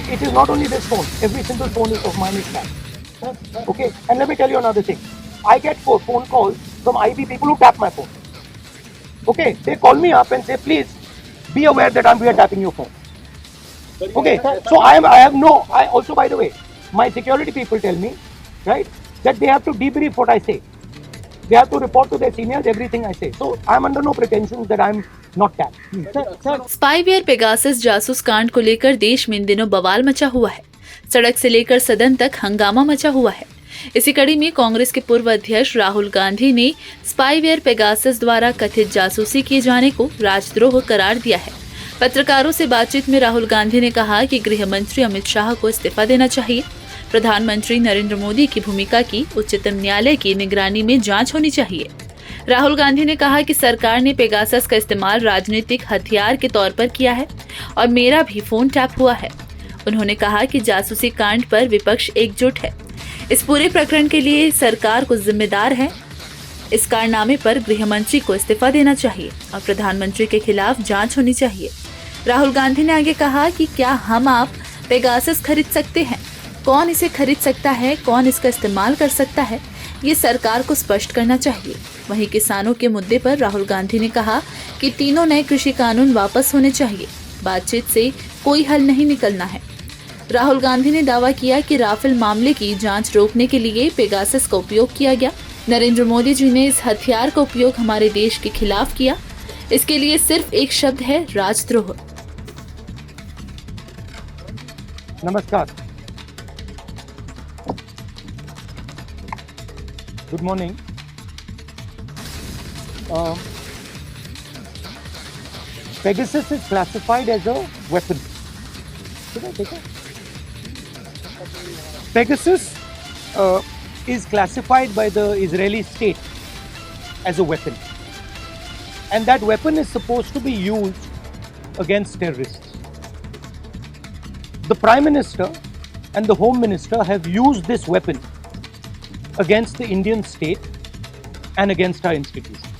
it is not only this phone. Every single phone is of mine is tapped. Okay, and let me tell you another thing. I get phone calls from IB people who tap my phone. Okay, they call me up and say, please be aware that we are tapping your phone. Okay, so I also, by the way, my security people tell me, right, that they have to debrief what I say. They have to report to their seniors everything I say. So I'm under no pretensions that I'm not tapped. Spyware Pegasus जासूस कांड को लेकर देश में इन दिनों बवाल मचा हुआ है। सड़क से लेकर सदन तक हंगामा मचा हुआ है। इसी कड़ी में कांग्रेस के पूर्व अध्यक्ष राहुल गांधी ने स्पाईवेयर पेगासस द्वारा कथित जासूसी किए जाने को राजद्रोह करार दिया है। पत्रकारों से बातचीत में राहुल गांधी ने कहा कि गृह मंत्री अमित शाह को इस्तीफा देना चाहिए। प्रधानमंत्री नरेंद्र मोदी की भूमिका की उच्चतम न्यायालय की निगरानी में जांच होनी चाहिए। राहुल गांधी ने कहा कि सरकार ने पेगासस का इस्तेमाल राजनीतिक हथियार के तौर पर किया है और मेरा भी फोन टैप हुआ है। उन्होंने कहा कि जासूसी कांड पर विपक्ष एकजुट है। इस पूरे प्रकरण के लिए सरकार को जिम्मेदार है। इस कारनामे पर गृह मंत्री को इस्तीफा देना चाहिए और प्रधानमंत्री के खिलाफ जांच होनी चाहिए। राहुल गांधी ने आगे कहा कि क्या आप पेगासस खरीद सकते हैं? कौन इसे खरीद सकता है, कौन इसका इस्तेमाल कर सकता है, ये सरकार को स्पष्ट करना चाहिए। वहीं किसानों के मुद्दे पर राहुल गांधी ने कहा कि तीनों नए कृषि कानून वापस होने चाहिए। बातचीत से कोई हल नहीं निकलना है। राहुल गांधी ने दावा किया कि राफेल मामले की जांच रोकने के लिए पेगासस का उपयोग किया गया। नरेंद्र मोदी जी ने इस हथियार का उपयोग हमारे देश के खिलाफ किया। इसके लिए सिर्फ एक शब्द है, राजद्रोह। नमस्कार, good morning. Pegasus is classified as a weapon. Pegasus is classified by the Israeli state as a weapon, and that weapon is supposed to be used against terrorists. The Prime Minister and the Home Minister have used this weapon against the Indian state and against our institutions.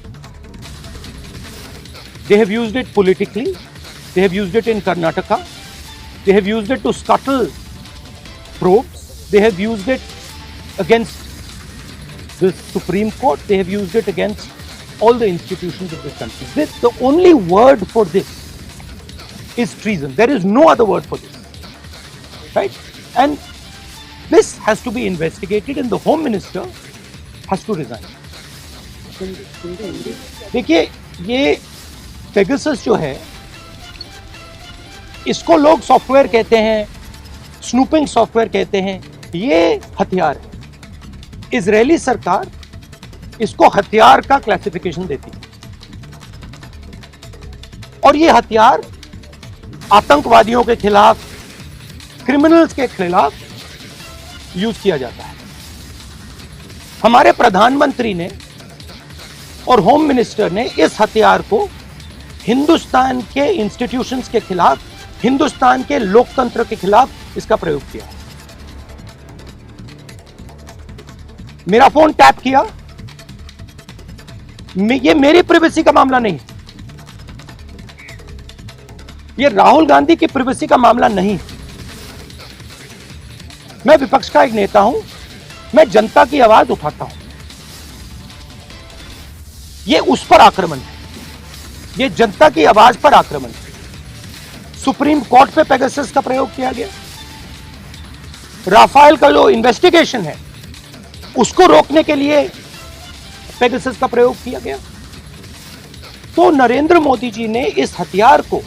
They have used it politically. They have used it in Karnataka. They have used it to scuttle probes. They have used it against the Supreme Court. They have used it against all the institutions of this country. The only word for this is treason. There is no other word for this. Right? And this has to be investigated and the Home Minister has to resign. देखिए, ये Pegasus जो है, इसको लोग software कहते हैं, snooping software कहते हैं। ये हथियार है। इजरायली सरकार इसको हथियार का क्लासिफिकेशन देती है और ये हथियार आतंकवादियों के खिलाफ, क्रिमिनल्स के खिलाफ यूज किया जाता है। हमारे प्रधानमंत्री ने और होम मिनिस्टर ने इस हथियार को हिंदुस्तान के इंस्टीट्यूशंस के खिलाफ, हिंदुस्तान के लोकतंत्र के खिलाफ इसका प्रयोग किया। मेरा फोन टैप किया, ये मेरी प्राइवेसी का मामला नहीं, ये राहुल गांधी की प्राइवेसी का मामला नहीं। मैं विपक्ष का एक नेता हूं, मैं जनता की आवाज उठाता हूं। ये उस पर आक्रमण है, ये जनता की आवाज पर आक्रमण है। सुप्रीम कोर्ट पे पेगासस का प्रयोग किया गया। राफेल का जो इन्वेस्टिगेशन है उसको रोकने के लिए पेगासस का प्रयोग किया गया। तो नरेंद्र मोदी जी ने इस हथियार को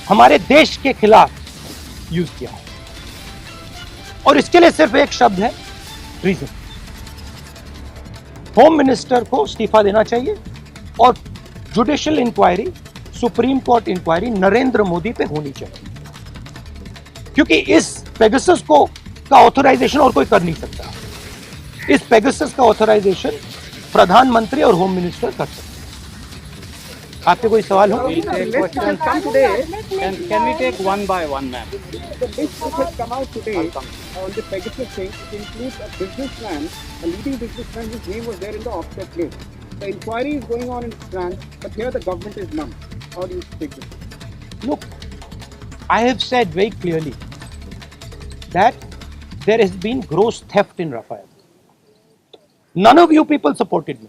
हमारे देश के खिलाफ यूज किया है और इसके लिए सिर्फ एक शब्द है, ट्रीजन। होम मिनिस्टर को इस्तीफा देना चाहिए और judicial inquiry, supreme court inquiry Narendra Modi पे होनी चाहिए, क्योंकि इस पेगासस को का ऑथराइजेशन और कोई कर नहीं सकता। इस पेगासस का ऑथराइजेशन प्रधानमंत्री और होम मिनिस्टर कर सकते हैं। आपके कोई सवाल हो? Can we take one by one, ma'am? The list which has come out today on the Pegasus thing, it includes a businessman, a leading businessman whose name was there in the offset list. The inquiry is going on in France, but here the government is numb. How do you take this? Look, I have said very clearly that there has been gross theft in Rafael. None of you people supported me.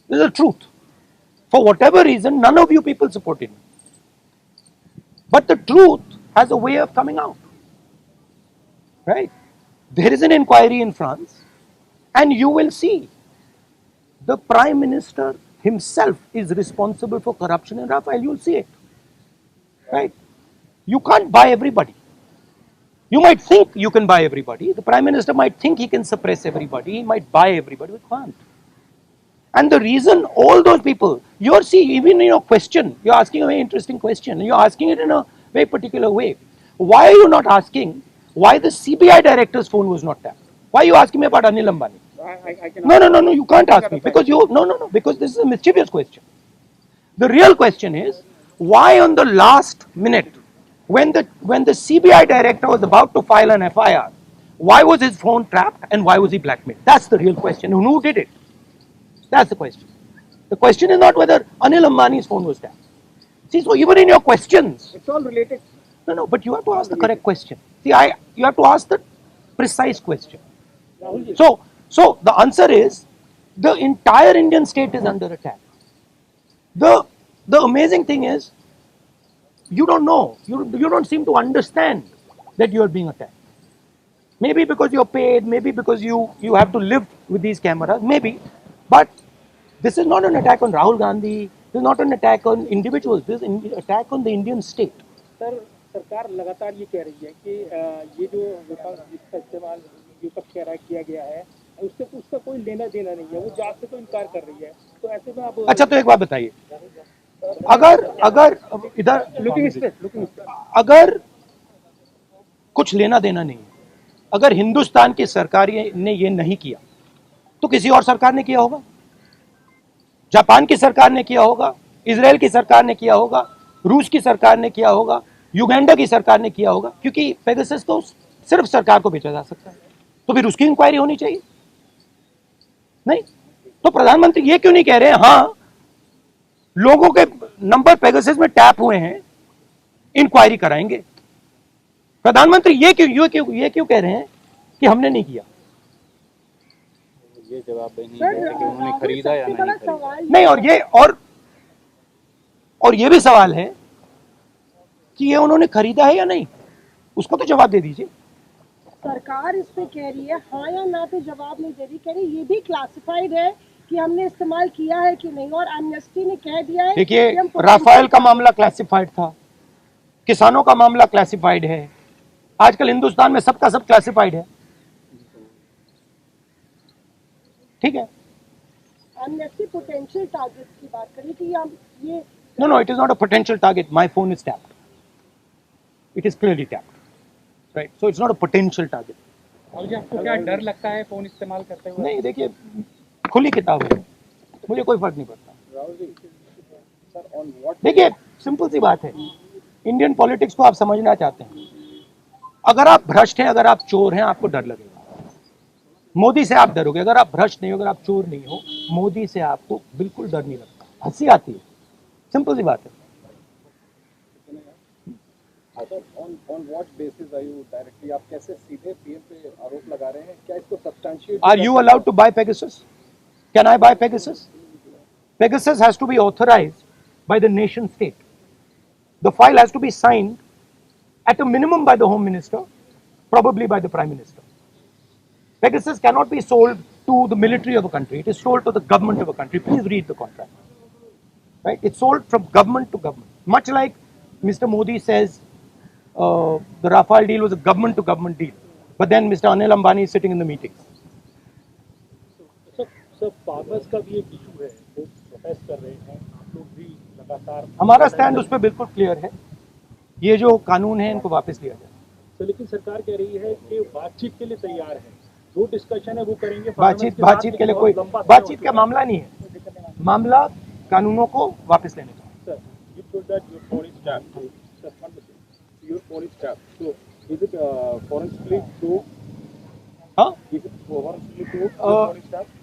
This is the truth. For whatever reason, none of you people supported me. But the truth has a way of coming out. Right? There is an inquiry in France, and you will see the Prime Minister himself is responsible for corruption in Rafael. You'll see it. Right? You can't buy everybody. You might think you can buy everybody. The Prime Minister might think he can suppress everybody. He might buy everybody. We can't. And the reason all those people, you're seeing, even in your question, you're asking a very interesting question. You're asking it in a very particular way. Why are you not asking why the CBI director's phone was not tapped? Why are you asking me about Anil Ambani? I can No, you can't ask me because because this is a mischievous question. The real question is, why on the last minute, when the CBI director was about to file an FIR, why was his phone trapped and why was he blackmailed? That's the real question. And who did it? That's the question. The question is not whether Anil Ambani's phone was tapped. See, so even in your questions, It's all related. no, but you have to ask the correct question. See, you have to ask the precise question. So the answer is, the entire Indian state is under attack. The amazing thing is, you don't know, you don't seem to understand that you are being attacked. Maybe because you're paid, maybe because you have to live with these cameras, maybe. But this is not an attack on Rahul Gandhi. This is not an attack on individuals. This is an attack on the Indian state. Sir सरकार लगातार ये कह रही है कि ये जो विपक्ष जिसका इस्तेमाल विपक्ष कह रहा है किया गया है उसका कोई लेना देना नहीं है, वो जांच से तो इनकार कर रही है। तो ऐसे में आप अच्छा, तो एक बात बताइए, अगर इधर अगर कुछ लेना देना नहीं है, अगर हिंदुस्तान की सरकार ने ये नहीं किया तो किसी और सरकार ने किया होगा, जापान की सरकार ने किया होगा, इजराइल की सरकार ने किया होगा, रूस की सरकार ने किया होगा, युगांडा की सरकार ने किया होगा, क्योंकि पेगासस तो सिर्फ सरकार को बेचा जा सकता है, तो फिर उसकी इंक्वायरी होनी चाहिए नहीं? तो प्रधानमंत्री ये क्यों नहीं कह रहे हैं हाँ लोगों के नंबर पेगासस में टैप हुए हैं, इंक्वायरी कराएंगे? प्रधानमंत्री ये क्यों कह रहे हैं कि हमने नहीं किया? ये जवाब नहीं है कि उन्होंने खरीदा या नहीं खरीदा। नहीं, और ये भी सवाल है कि ये उन्होंने खरीदा है या नहीं, उसको तो जवाब दे दीजिए। सरकार इस पे कह रही है हाँ या ना, तो जवाब नहीं दे रही, कह रही ये भी क्लासिफाइड है कि हमने इस्तेमाल किया है कि नहीं, और एमनेस्टी ने कह दिया है। देखिए, राफेल का मामला क्लासिफाइड था, किसानों का मामला क्लासिफाइड है, आजकल हिंदुस्तान में सबका सब क्लासिफाइड है, ठीक है? एमनेस्टी पोटेंशियल टारगेट्स की बात करी कि हम ये No, it is not a potential target. My phone is tapped. It is clearly tapped. Right? So it's not a potential target. और आपको क्या डर लगता है फोन इस्तेमाल करते हुए? नहीं, देखिए, खुली किताब है, मुझे कोई फर्क नहीं पड़ता। देखिए, सिंपल सी बात है, इंडियन पॉलिटिक्स को आप समझना चाहते हैं, अगर आप भ्रष्ट हैं, अगर आप चोर हैं, आपको डर लगेगा। मोदी से आप डरोगे, अगर आप भ्रष्ट नहीं हो, अगर आप चोर नहीं हो, मोदी से आपको बिल्कुल डर नहीं लगता, हंसी आती है, सिंपल सी बात है। On what basis are you directly, आप कैसे सीधे पीएम पे आरोप लगा रहे हैं? क्या इसको substantiate? Are you allowed to buy Pegasus? Can I buy Pegasus? Pegasus has to be authorized by the nation state. The file has to be signed at a minimum by the Home Minister, probably by the Prime Minister. Pegasus cannot be sold to the military of a country. It is sold to the government of a country. Please read the contract. Right? It's sold from government to government. Much like Mr. Modi says the Rafale deal was a government to government deal. But then Mr. Anil Ambani is sitting in the meetings. Sir powers का भी एक issue है, वो protest कर रहे हैं, आप लोग भी लगातार। हमारा स्टैंड उस पर बिल्कुल क्लियर है, ये जो कानून है इनको वापस लिया जाए। तो लेकिन सरकार कह रही है कि बातचीत के लिए तैयार है, जो डिस्कशन है वो करेंगे। बातचीत के लिए कोई बातचीत का मामला नहीं है, मामला कानूनों को वापस लेने का। Sir, you told that your phone is tapped. Sir, your phone is tapped. So, is it foreign split too? हाँ? Is it foreign split too? Your phone is tapped?